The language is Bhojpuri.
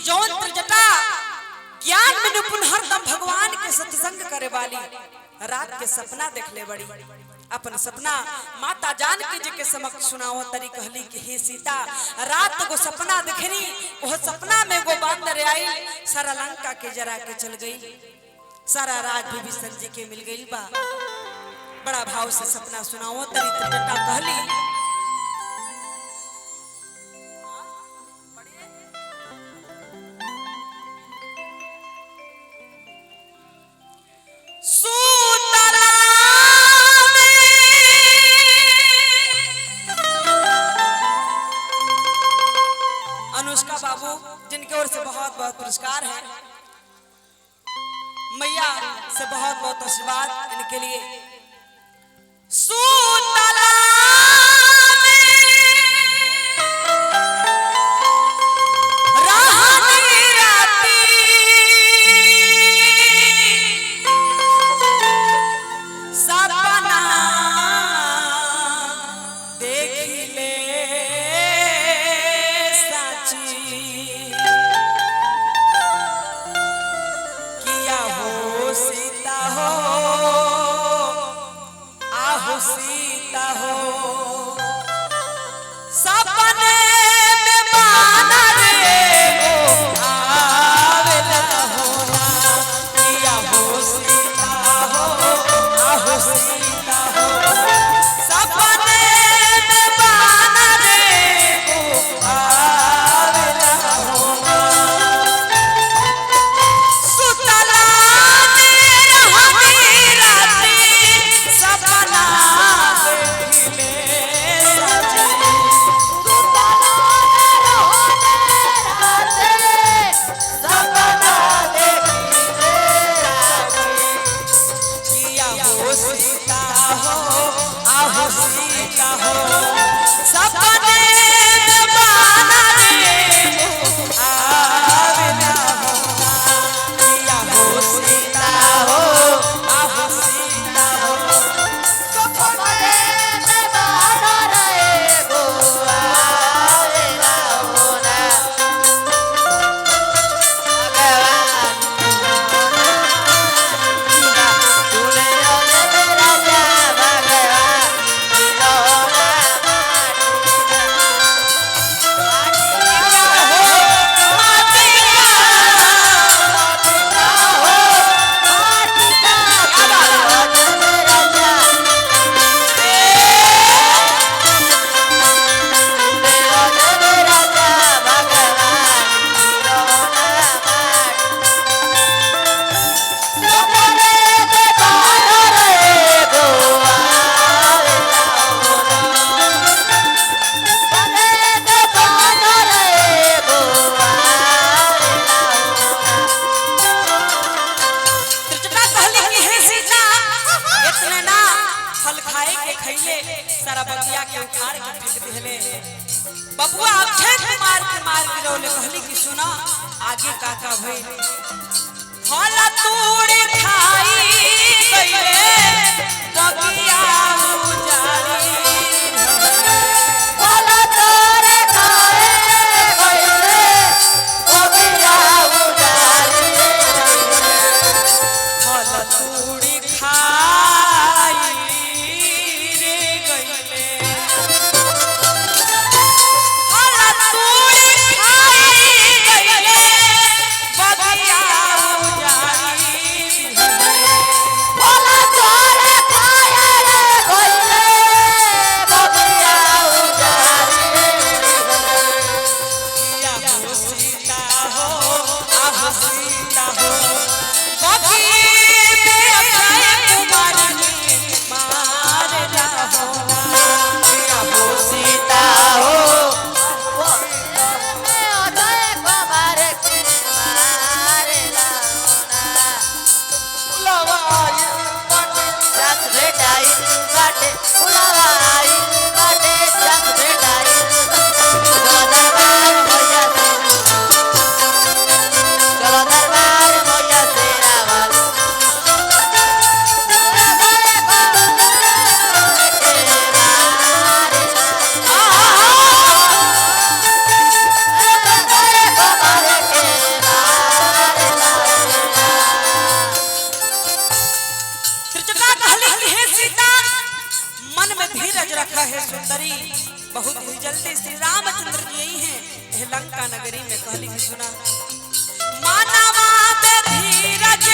जौन त्रिजटा ज्ञान में निपुण हरदम भगवान के सत्संग करे वाली रात के सपना देख ले बड़ी अपन सपना माता जानकी जी के समक्ष सुनाओ तरी कहली कि हे सीता रात को सपना देखनी वो सपना में गो बांदर आई सारा लंका के जरा के चल गई सारा राज विभीषण जी के मिल गई बा बड़ा भाव से सपना सुनाओ तरी त्रिजटा कहली अनुष्का बाबू जिनके ओर से बहुत बहुत पुरस्कार है मैया से बहुत बहुत आशीर्वाद इनके लिए सुतला सीता हो सपने में बाना रे हो आवेला होना किया हो सीता हो आहो सीता हो सपने में बाना रे हो आवेला होना सुतला में हमी राती सपना सीता हो सपने में बाना रे आवेला होना किया हो सीता हो आहो सीता हो सपने में बाना रे हो आवेला होना सारा बगिया के उखाड़ के फेंक दिले बबुआ अक्षय कुमार के मार गिरौले कहली कि सुना आगे काका भई फल तोड़ खाई गईले बगिया उजाड़ी फल तोड़ खाए गईले बगिया उजाड़ी फल तोड़ खाई लंका नगरी में कहली कि सुना मानवा पे धीरज